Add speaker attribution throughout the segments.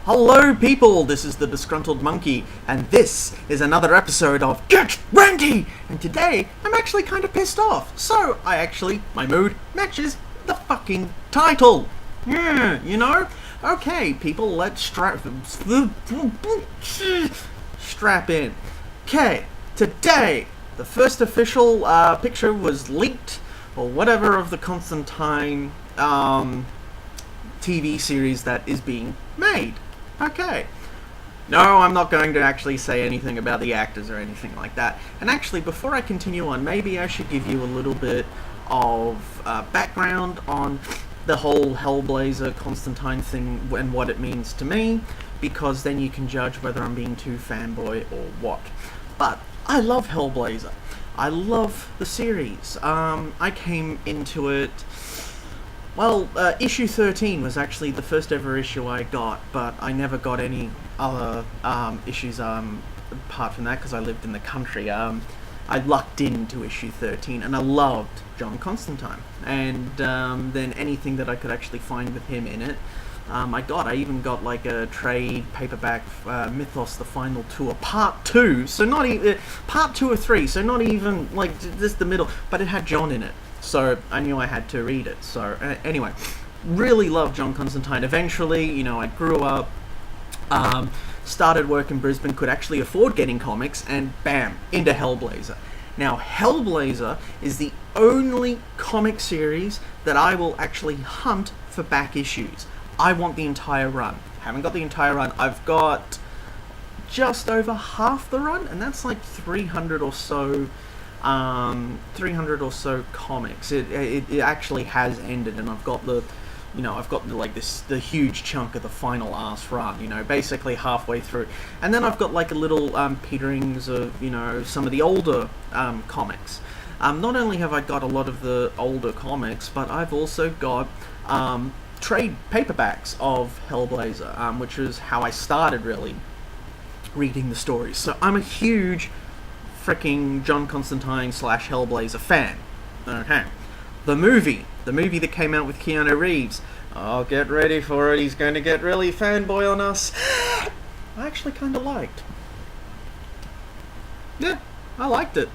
Speaker 1: Hello people, this is the Disgruntled Monkey, and this is another episode of Get Ranty! And today, I'm actually kind of pissed off, so my mood matches the fucking title. Yeah, you know? Okay, people, let's strap in. Okay, today, the first official picture was leaked, or whatever, of the Constantine TV series that is being made. Okay. No, I'm not going to actually say anything about the actors or anything like that. And actually, before I continue on, maybe I should give you a little bit of background on the whole Hellblazer Constantine thing and what it means to me, because then you can judge whether I'm being too fanboy or what. But I love Hellblazer. I love the series. I came into it... Well, issue 13 was actually the first ever issue I got, but I never got any other issues apart from that because I lived in the country. I lucked into issue 13 and I loved John Constantine. And then anything that I could actually find with him in it, I even got like a trade paperback Mythos The Final Tour Part 2, so not even Part 2 or 3, so not even like just the middle, but it had John in it. So I knew I had to read it. So anyway, really loved John Constantine. Eventually, you know, I grew up, started work in Brisbane, could actually afford getting comics, and bam, into Hellblazer. Now, Hellblazer is the only comic series that I will actually hunt for back issues. I want the entire run. Haven't got the entire run. I've got just over half the run, and that's like 300 or so. 300 or so comics. It actually has ended, and I've got the huge chunk of the final ass run, you know, basically halfway through. And then I've got like a little peterings of, you know, some of the older comics. Not only have I got a lot of the older comics, but I've also got trade paperbacks of Hellblazer, which is how I started really reading the stories. So I'm a huge freaking John Constantine / Hellblazer fan. Okay. The movie that came out with Keanu Reeves. Oh, get ready for it. He's going to get really fanboy on us. I actually kind of liked. Yeah, I liked it.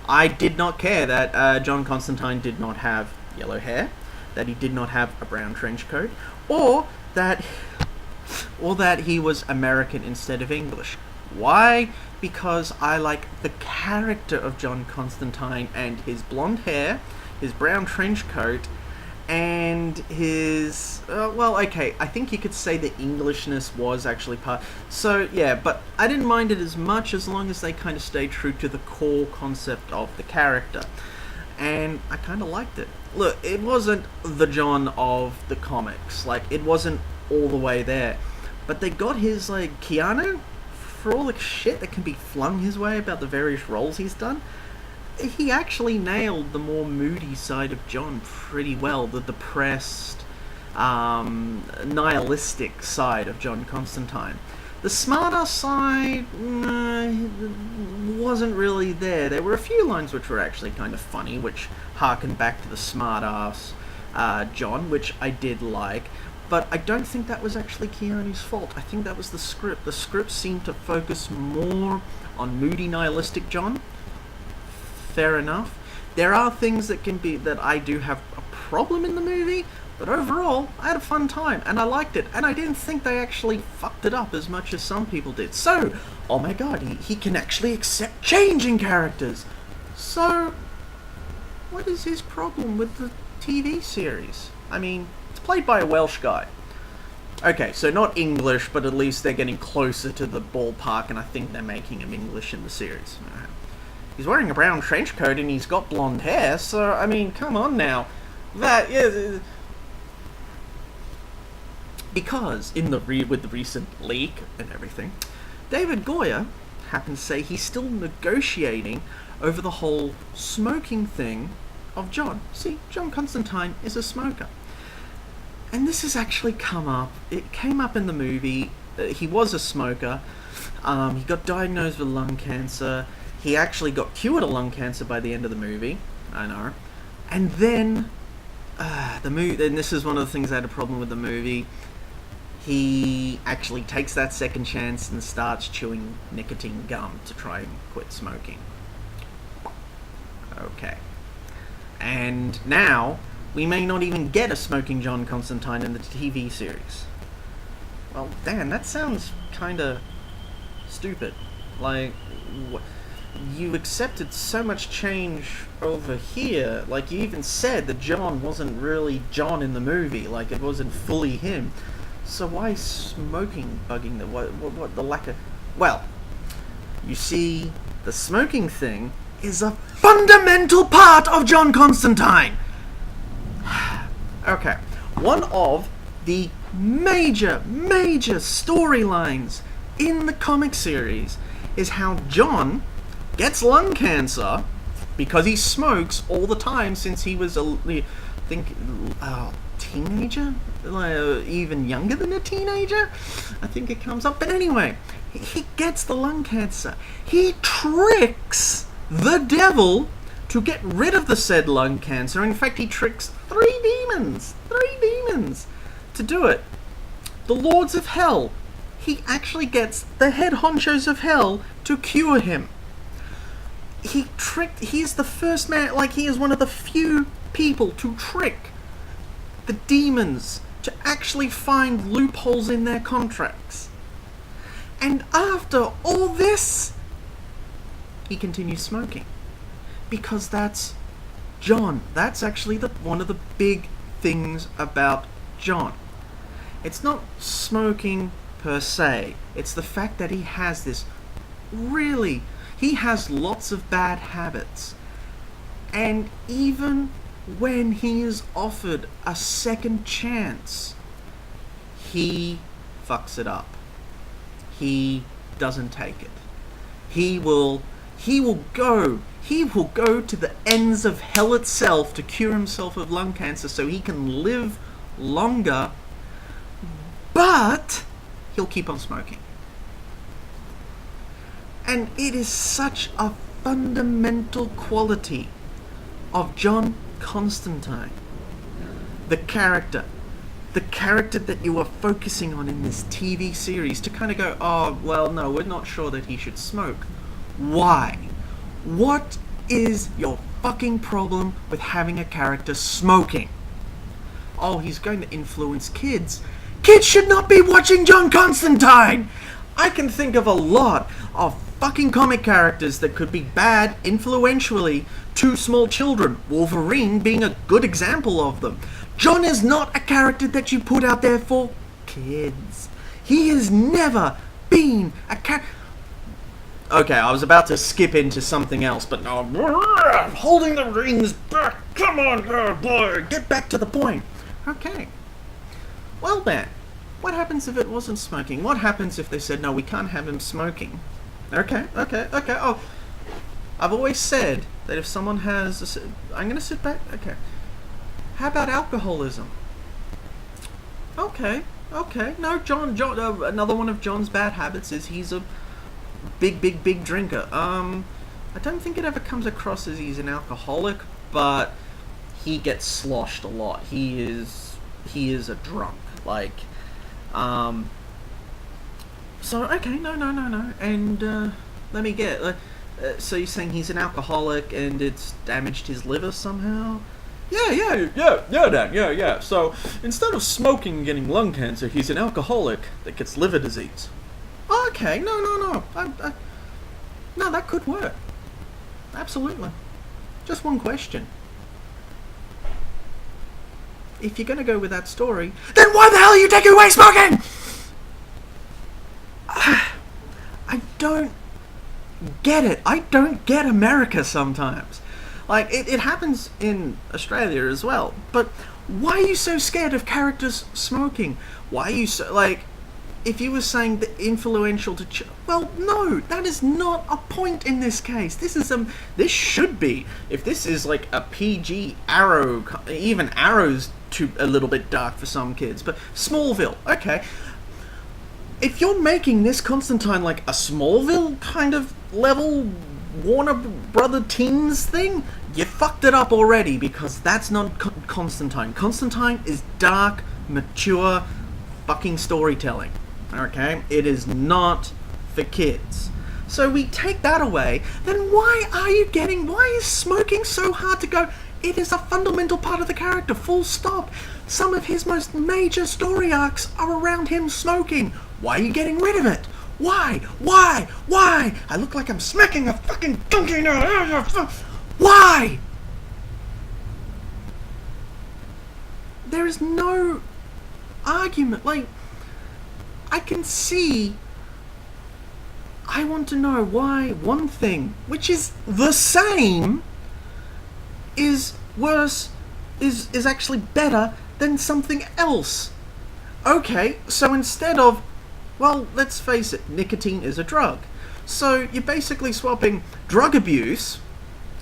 Speaker 1: I did not care that John Constantine did not have yellow hair, that he did not have a brown trench coat, or that he was American instead of English. Why? Because I like the character of John Constantine and his blonde hair, his brown trench coat, and his... I think you could say the Englishness was actually part... So, yeah, but I didn't mind it as much as long as they kind of stayed true to the core concept of the character. And I kind of liked it. Look, it wasn't the John of the comics. Like, it wasn't all the way there. But they got his, like, Keanu... For all the shit that can be flung his way about the various roles he's done, he actually nailed the more moody side of John pretty well. The depressed, nihilistic side of John Constantine. The smarter side wasn't really there. There were a few lines which were actually kind of funny, which harkened back to the smart-ass John, which I did like. But I don't think that was actually Keanu's fault. I think that was the script. The script seemed to focus more on moody, nihilistic John. Fair enough. There are things that I do have a problem in the movie, but overall, I had a fun time, and I liked it, and I didn't think they actually fucked it up as much as some people did. So, oh my god, he can actually accept changing characters. So, what is his problem with the TV series? I mean... played by a Welsh guy. Okay, so not English, but at least they're getting closer to the ballpark, and I think they're making him English in the series. He's wearing a brown trench coat and he's got blonde hair, so, I mean, come on now. That is... Because, with the recent leak and everything, David Goyer happened to say he's still negotiating over the whole smoking thing of John. See, John Constantine is a smoker. And this has actually come up. It came up in the movie. He was a smoker. He got diagnosed with lung cancer. He actually got cured of lung cancer by the end of the movie. I know. And then, and this is one of the things I had a problem with the movie. he actually takes that second chance and starts chewing nicotine gum to try and quit smoking. Okay. And now, we may not even get a smoking John Constantine in the TV series. Well, Dan, that sounds kinda stupid. Like, you accepted so much change over here. Like, you even said that John wasn't really John in the movie. Like, it wasn't fully him. So why smoking bugging the... What the lack of... Well, you see, the smoking thing is a fundamental part of John Constantine! Okay, one of the major storylines in the comic series is how John gets lung cancer because he smokes all the time since he was teenager? Even younger than a teenager? I think it comes up. But anyway, he gets the lung cancer. He tricks the devil to get rid of the said lung cancer. In fact, he tricks three demons to do it. The Lords of Hell. He actually gets the head honchos of hell to cure him. He's the first man, like, he is one of the few people to trick the demons to actually find loopholes in their contracts. And after all this, he continues smoking. Because that's John. That's actually one of the big things about John. It's not smoking per se. It's the fact that he has this he has lots of bad habits. And even when he is offered a second chance, he fucks it up. He doesn't take it. He will go to the ends of hell itself to cure himself of lung cancer so he can live longer, but he'll keep on smoking. And it is such a fundamental quality of John Constantine. The character that you are focusing on in this TV series, to kind of go, oh, well, no, we're not sure that he should smoke. Why? What is your fucking problem with having a character smoking? Oh, he's going to influence kids. Kids should not be watching John Constantine! I can think of a lot of fucking comic characters that could be bad influentially to small children. Wolverine being a good example of them. John is not a character that you put out there for kids. He has never been a character... Okay, I was about to skip into something else, but no, I'm holding the reins back. Come on, boy, get back to the point. Okay. Well then, what happens if it wasn't smoking? What happens if they said, no, we can't have him smoking? Okay. Oh, I've always said that if someone has... I'm going to sit back. Okay. How about alcoholism? Okay. No, John, another one of John's bad habits is he's a big drinker. I don't think it ever comes across as he's an alcoholic, but he gets sloshed a lot. He is a drunk. Like, so, okay, no. And, let me get, so you're saying he's an alcoholic and it's damaged his liver somehow? Yeah, Dan, yeah. So, instead of smoking and getting lung cancer, he's an alcoholic that gets liver disease. Okay, no. No, that could work. Absolutely. Just one question. If you're going to go with that story, then why the hell are you taking away smoking? I don't get it. I don't get America sometimes. Like, it happens in Australia as well. But why are you so scared of characters smoking? Why are you so, like, if you were saying the influential to... well, no, that is not a point in this case. This should be, if this is like a PG Arrow, even Arrow's too a little bit dark for some kids, but Smallville, okay. If you're making this Constantine like a Smallville kind of level Warner Brother Teens thing, you fucked it up already, because that's not Constantine. Constantine is dark, mature, fucking storytelling. Okay? It is not for kids. So we take that away, then why is smoking so hard to go? It is a fundamental part of the character, full stop. Some of his most major story arcs are around him smoking. Why are you getting rid of it? Why? I look like I'm smacking a fucking donkey now. Why? There is no argument. Like, I can see... I want to know why one thing, which is the same, is worse, is actually better than something else. Okay, so instead of, well, let's face it, nicotine is a drug. So you're basically swapping drug abuse,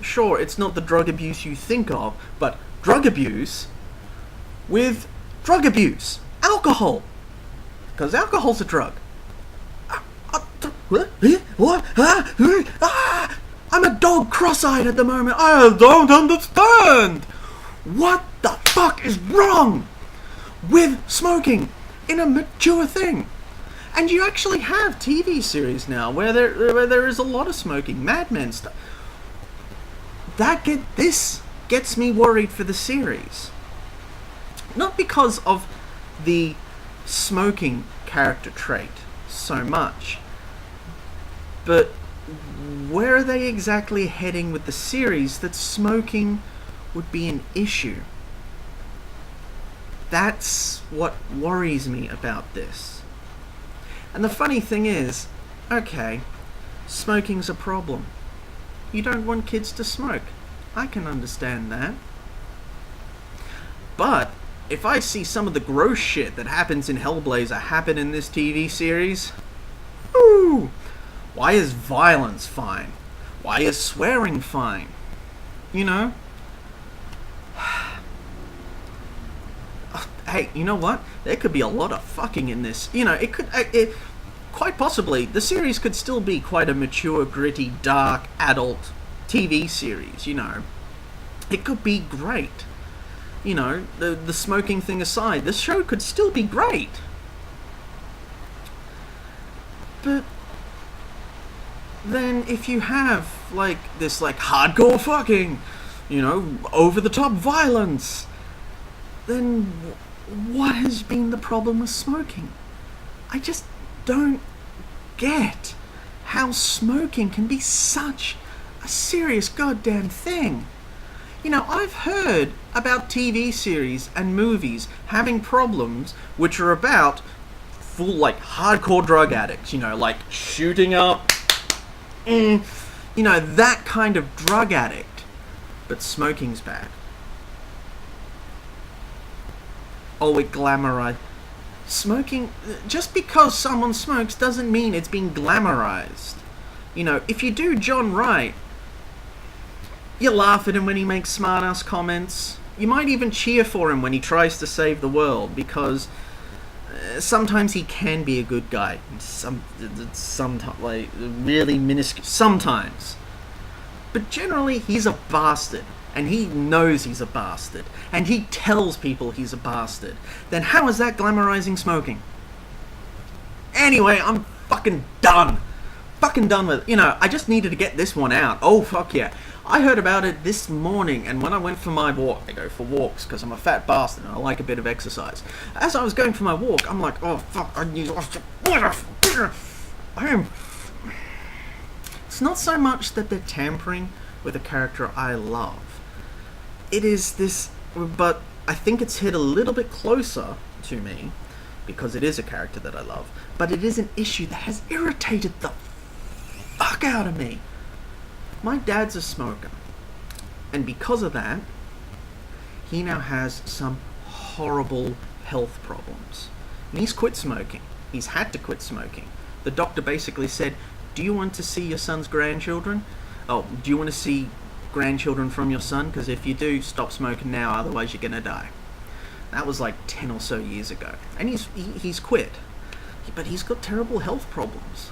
Speaker 1: sure, it's not the drug abuse you think of, but drug abuse with drug abuse. Alcohol. Because alcohol's a drug. What? I'm a dog cross-eyed at the moment. I don't understand. What the fuck is wrong with smoking in a mature thing? And you actually have TV series now where there is a lot of smoking. Mad Men stuff. This gets me worried for the series. Not because of the smoking character trait so much, but where are they exactly heading with the series that smoking would be an issue? That's what worries me about this. And the funny thing is, okay, smoking's a problem. You don't want kids to smoke. I can understand that. But if I see some of the gross shit that happens in Hellblazer happen in this TV series, ooh, why is violence fine? Why is swearing fine? You know? Hey, you know what? There could be a lot of fucking in this. You know, quite possibly, the series could still be quite a mature, gritty, dark, adult TV series, you know. It could be great. You know, the smoking thing aside, this show could still be great. But then if you have, like, this, like, hardcore fucking, you know, over-the-top violence, then what has been the problem with smoking? I just don't get how smoking can be such a serious goddamn thing. You know, I've heard about TV series and movies having problems which are about full, like, hardcore drug addicts, you know, like shooting up, you know, that kind of drug addict. But smoking's bad. Oh, it glamorized. Smoking, just because someone smokes doesn't mean it's being glamorized. You know, if you do John right, you laugh at him when he makes smart-ass comments. You might even cheer for him when he tries to save the world, because sometimes he can be a good guy. Sometimes, like, really minuscule. Sometimes. But generally, he's a bastard. And he knows he's a bastard. And he tells people he's a bastard. Then how is that glamorizing smoking? Anyway, I'm fucking done. Fucking done with it. You know, I just needed to get this one out. Oh, fuck yeah. I heard about it this morning, and when I went for my walk, I go for walks because I'm a fat bastard and I like a bit of exercise. As I was going for my walk, I'm like, oh fuck, I need It's not so much that they're tampering with a character I love. It is this, but I think it's hit a little bit closer to me because it is a character that I love, but it is an issue that has irritated the fuck out of me. My dad's a smoker, and because of that, he now has some horrible health problems. And he's quit smoking. He's had to quit smoking. The doctor basically said, do you want to see your son's grandchildren? Oh, do you want to see grandchildren from your son? Because if you do, stop smoking now, otherwise you're gonna die. That was like 10 or so years ago. And he's quit. But he's got terrible health problems.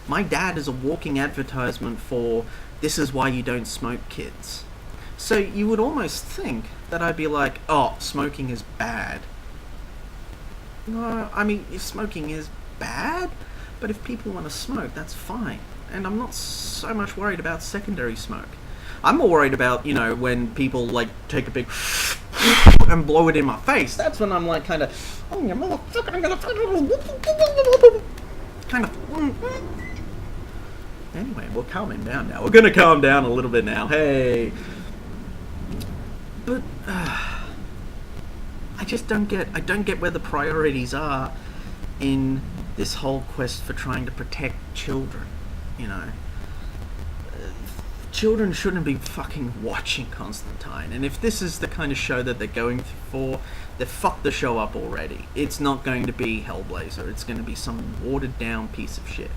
Speaker 1: My dad is a walking advertisement for, this is why you don't smoke, kids. So you would almost think that I'd be like, oh, smoking is bad. No, I mean, if smoking is bad, but if people want to smoke, that's fine. And I'm not so much worried about secondary smoke. I'm more worried about, when people, like, take a big and blow it in my face. That's when I'm, like, kind of, oh, you motherfucker, I'm gonna... kind of... Anyway, we're calming down now. We're gonna calm down a little bit now. Hey! But, I just don't get where the priorities are in this whole quest for trying to protect children, Children shouldn't be fucking watching Constantine, and if this is the kind of show that they're going for, they've fucked the show up already. It's not going to be Hellblazer, it's going to be some watered down piece of shit,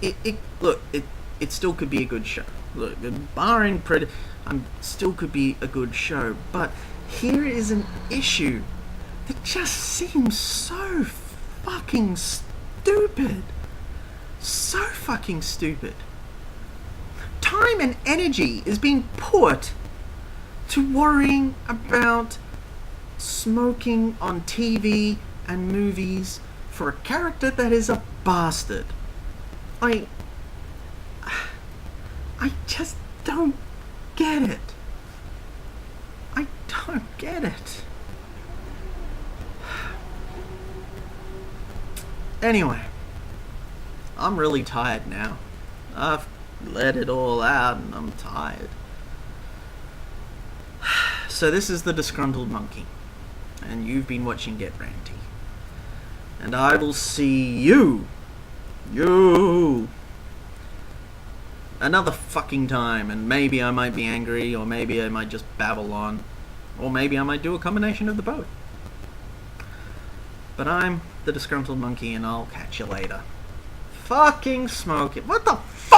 Speaker 1: It still could be a good show. Look, barring still could be a good show, but here is an issue that just seems so fucking stupid. So fucking stupid. Time and energy is being put to worrying about smoking on TV and movies for a character that is a bastard. I just don't get it. I don't get it. Anyway, I'm really tired now. I've let it all out and I'm tired. So this is the Disgruntled Monkey, and you've been watching Get Ranty. And I will see you another fucking time, and maybe I might be angry, or maybe I might just babble on, or maybe I might do a combination of the both. But I'm the Disgruntled Monkey, and I'll catch you later. Fucking smoke it. What the fuck?